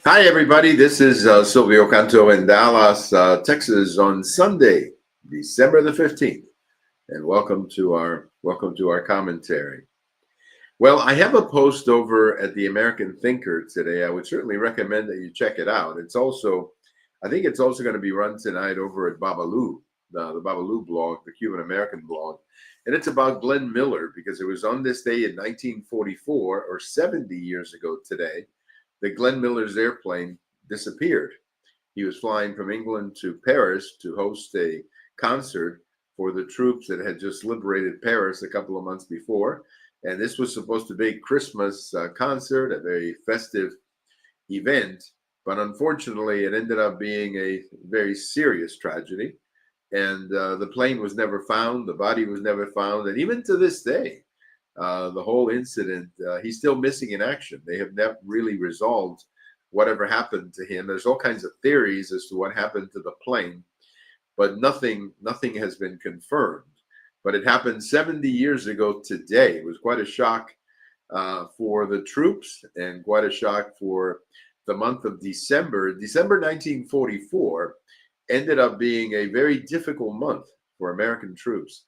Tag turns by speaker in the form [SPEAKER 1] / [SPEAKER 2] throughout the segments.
[SPEAKER 1] Hi, everybody. This is Silvio Canto in Dallas, Texas, on Sunday, December the 15th, and welcome to our commentary. Well, I have a post over at the American Thinker today. I would certainly recommend that you check it out. I think it's also going to be run tonight over at Babalu, the Babalu blog, the Cuban American blog, and it's about Glenn Miller because it was on this day in 1944, or 70 years ago today, that Glenn Miller's airplane disappeared. He was flying from England to Paris to host a concert for the troops that had just liberated Paris a couple of months before. And this was supposed to be a Christmas concert, a very festive event. But unfortunately, it ended up being a very serious tragedy. And the plane was never found, the body was never found. And even to this day, the whole incident, he's still missing in action. They have never really resolved whatever happened to him. There's all kinds of theories as to what happened to the plane, but nothing has been confirmed. But it happened 70 years ago today. It was quite a shock for the troops and quite a shock for the month of December. December 1944 ended up being a very difficult month for American troops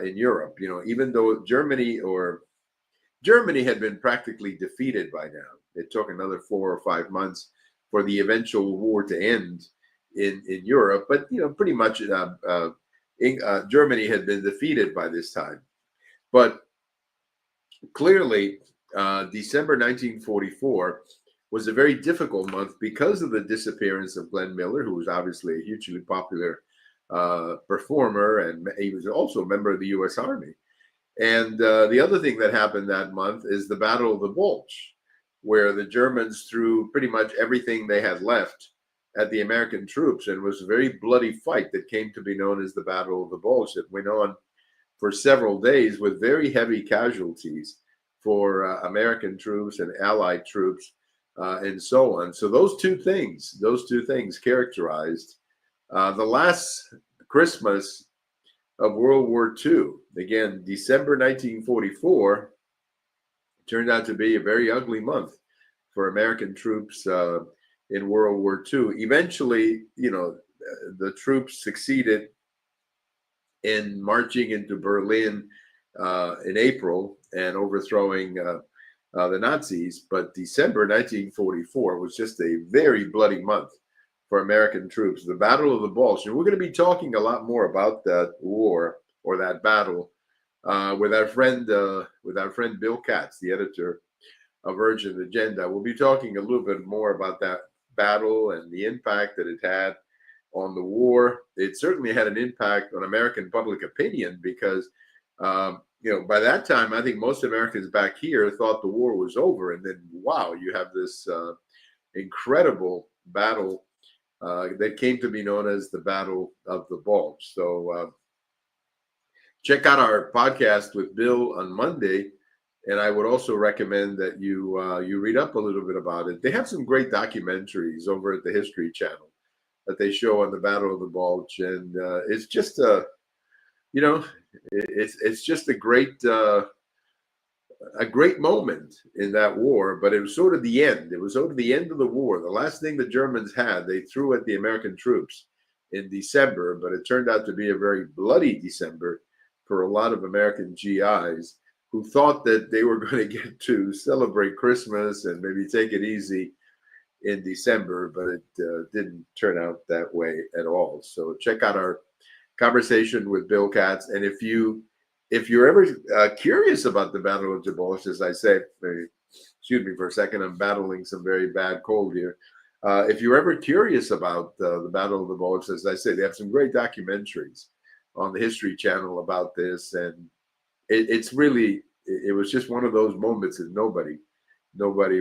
[SPEAKER 1] in Europe. You know, even though Germany had been practically defeated by now. It took another 4 or 5 months for the eventual war to end in Europe, but pretty much Germany had been defeated by this time. But clearly, December 1944 was a very difficult month because of the disappearance of Glenn Miller, who was obviously a hugely popular performer, and he was also a member of the U.S. Army. And the other thing that happened that month is the Battle of the Bulge, where the Germans threw pretty much everything they had left at the American troops. And it was a very bloody fight that came to be known as the Battle of the Bulge that went on for several days with very heavy casualties for American troops and Allied troops and so on. So those two things characterized the last Christmas of World War II. Again, December 1944 turned out to be a very ugly month for American troops in World War II. Eventually, the troops succeeded in marching into Berlin in April and overthrowing the Nazis. But December 1944 was just a very bloody month for American troops. The Battle of the Bulge. And we're going to be talking a lot more about that war or that battle with our friend Bill Katz, the editor of Urgent Agenda. We'll be talking a little bit more about that battle and the impact that it had on the war. It certainly had an impact on American public opinion because by that time, I think most Americans back here thought the war was over. And then, wow, you have this incredible battle that came to be known as the Battle of the Bulge. So check out our podcast with Bill on Monday. And I would also recommend that you read up a little bit about it. They have some great documentaries over at the History Channel that they show on the Battle of the Bulge. And it's just it's just a great moment in that war, but it was sort of the end. It was sort of the end of the war. The last thing the Germans had, they threw at the American troops in December, but it turned out to be a very bloody December for a lot of American GIs who thought that they were going to get to celebrate Christmas and maybe take it easy in December, but it didn't turn out that way at all. So check out our conversation with Bill Katz. And if you're ever curious about the Battle of the Bulge, as I say, excuse me for a second, I'm battling some very bad cold here. If you're ever curious about the Battle of the Bulge, as I say, they have some great documentaries on the History Channel about this, and it was just one of those moments that nobody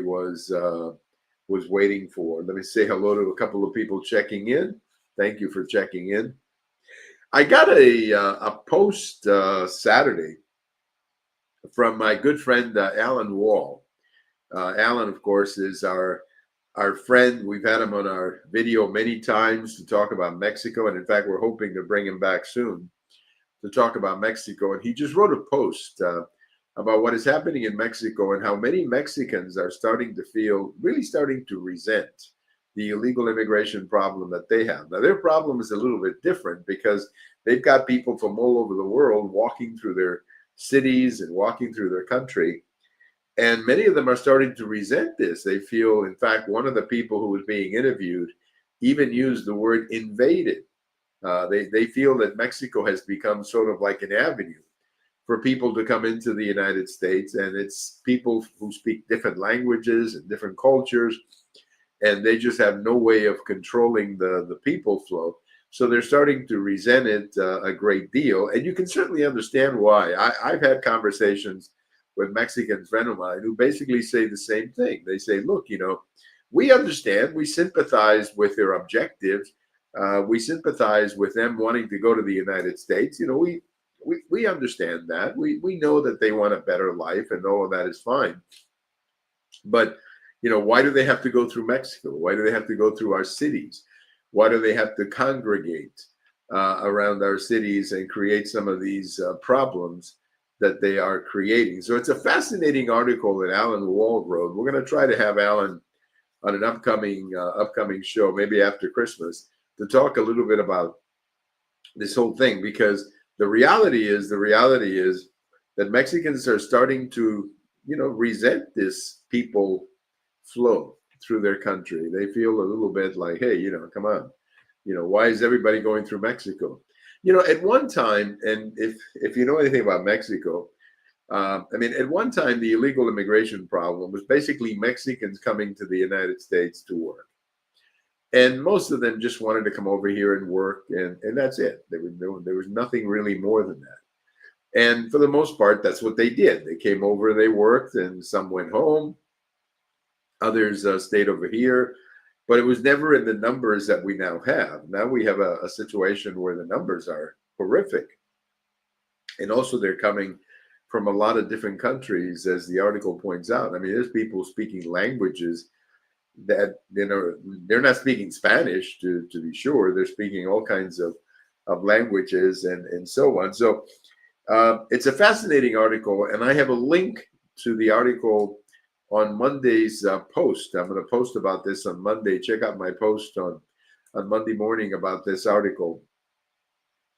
[SPEAKER 1] was waiting for. Let me say hello to a couple of people checking in. Thank you for checking in. I got a post Saturday from my good friend Alan Wall. Alan, of course, is our friend. We've had him on our video many times to talk about Mexico, and in fact, we're hoping to bring him back soon to talk about Mexico. And he just wrote a post about what is happening in Mexico and how many Mexicans are starting to feel, really starting to resent the illegal immigration problem that they have. Now, their problem is a little bit different because they've got people from all over the world walking through their cities and walking through their country. And many of them are starting to resent this. They feel, in fact, one of the people who was being interviewed even used the word invaded. They feel that Mexico has become sort of like an avenue for people to come into the United States, and it's people who speak different languages and different cultures, and they just have no way of controlling the people flow. So they're starting to resent it a great deal, and you can certainly understand why. I've had conversations with Mexican friends of mine who basically say the same thing. They say, look, we understand, we sympathize with their objectives, we sympathize with them wanting to go to the United States. We understand that. We know that they want a better life, and all of that is fine. But why do they have to go through Mexico? Why do they have to go through our cities? Why do they have to congregate around our cities and create some of these problems that they are creating? So it's a fascinating article that Alan Wall wrote. We're going to try to have Alan on an upcoming show, maybe after Christmas, to talk a little bit about this whole thing, because the reality is that Mexicans are starting to resent this people flow through their country. They feel a little bit like, hey, come on, why is everybody going through Mexico? At one time, and if you know anything about Mexico, at one time, the illegal immigration problem was basically Mexicans coming to the United States to work. And most of them just wanted to come over here and work, and that's it. There was nothing really more than that. And for the most part, that's what they did. They came over, they worked, and some went home. Others stayed over here. But it was never in the numbers that we now have. Now we have a situation where the numbers are horrific. And also they're coming from a lot of different countries, as the article points out. There's people speaking languages that they're not speaking Spanish to be sure. They're speaking all kinds of languages and so on. So it's a fascinating article, and I have a link to the article on Monday's post. I'm going to post about this on Monday. Check out my post on Monday morning about this article.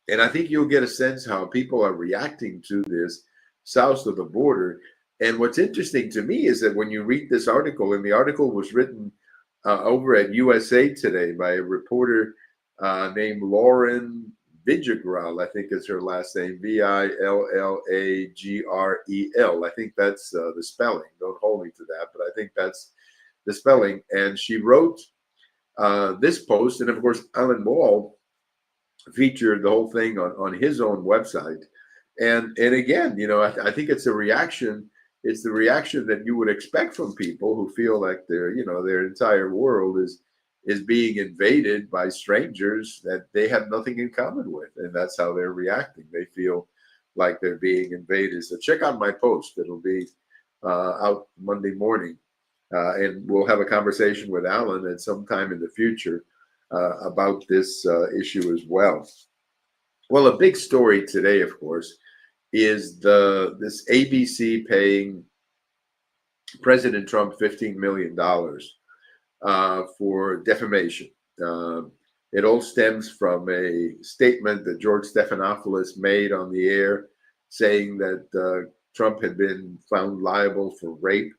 [SPEAKER 1] And I think you'll get a sense how people are reacting to this south of the border. And what's interesting to me is that when you read this article, and the article was written over at USA Today by a reporter named Lauren Villagrel, I think is her last name, Villagrel. I think that's the spelling. Don't hold me to that, but I think that's the spelling. And she wrote this post, and of course, Alan Wall featured the whole thing on his own website. And again, I think it's a reaction. It's the reaction that you would expect from people who feel like their entire world is being invaded by strangers that they have nothing in common with, and that's how they're reacting. They feel like they're being invaded. So check out my post. It'll be out Monday morning, and we'll have a conversation with Alan at some time in the future about this issue as well. Well, a big story today, of course, is this ABC paying President Trump $15 million for defamation. It all stems from a statement that George Stephanopoulos made on the air, saying that Trump had been found liable for rape.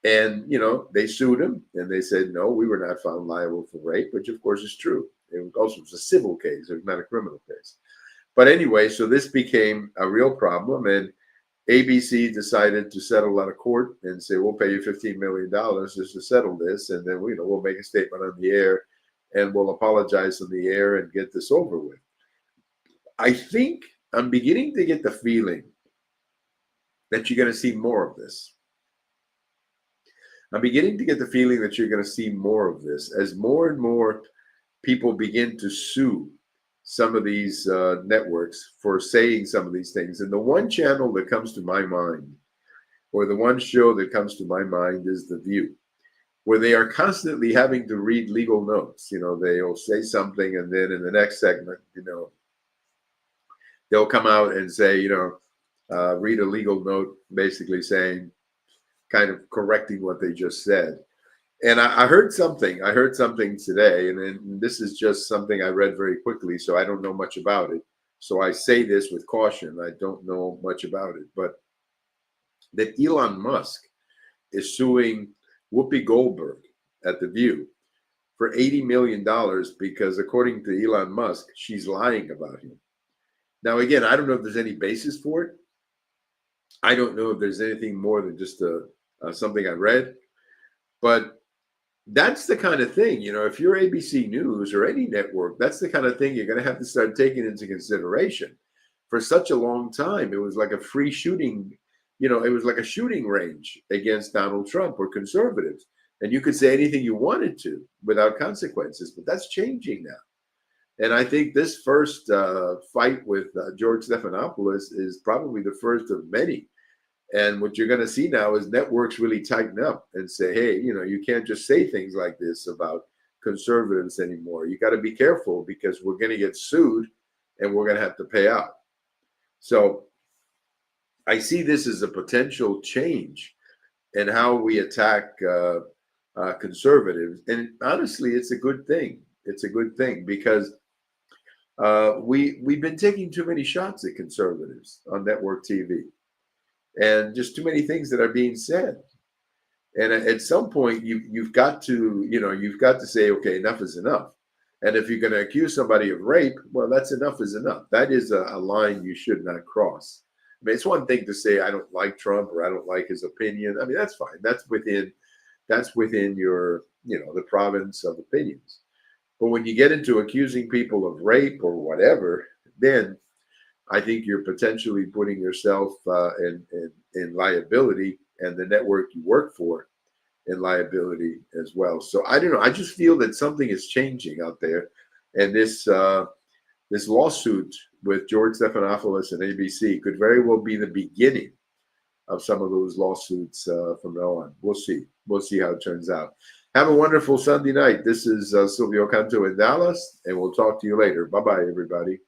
[SPEAKER 1] And, they sued him, and they said, no, we were not found liable for rape, which of course is true. It also was a civil case. It was not a criminal case. But anyway, so this became a real problem, and ABC decided to settle out of court and say, we'll pay you $15 million just to settle this, and then we'll make a statement on the air, and we'll apologize on the air and get this over with. I think I'm beginning to get the feeling that you're going to see more of this. I'm beginning to get the feeling that you're going to see more of this as more and more people begin to sue some of these networks for saying some of these things. And the one channel that comes to my mind, or the one show that comes to my mind, is The View, where they are constantly having to read legal notes. They'll say something, and then in the next segment, they'll come out and say, read a legal note basically saying, kind of correcting what they just said. And I heard something. I heard something today, and this is just something I read very quickly, so I don't know much about it. So I say this with caution. I don't know much about it, but that Elon Musk is suing Whoopi Goldberg at The View for $80 million because, according to Elon Musk, she's lying about him. Now, again, I don't know if there's any basis for it. I don't know if there's anything more than just something I read, but that's the kind of thing, if you're ABC News or any network, that's the kind of thing you're going to have to start taking into consideration. For such a long time, it was like a free shooting, it was like a shooting range against Donald Trump or conservatives. And you could say anything you wanted to without consequences, but that's changing now. And I think this first fight with George Stephanopoulos is probably the first of many. And what you're going to see now is networks really tighten up and say, hey, you can't just say things like this about conservatives anymore. You got to be careful because we're going to get sued and we're going to have to pay out. So I see this as a potential change in how we attack conservatives. And honestly, it's a good thing. It's a good thing because we've been taking too many shots at conservatives on network TV. And just too many things that are being said. And at some point, you've got to say, okay, enough is enough. And if you're going to accuse somebody of rape, well, that's enough is enough. That is a line you should not cross. I mean, it's one thing to say I don't like Trump or I don't like his opinion. I mean, that's fine. That's within your the province of opinions. But when you get into accusing people of rape or whatever, then I think you're potentially putting yourself in liability and the network you work for in liability as well. So I don't know. I just feel that something is changing out there, and this lawsuit with George Stephanopoulos and ABC could very well be the beginning of some of those lawsuits from now on. We'll see. We'll see how it turns out. Have a wonderful Sunday night. This is Silvio Canto in Dallas, and we'll talk to you later. Bye-bye, everybody.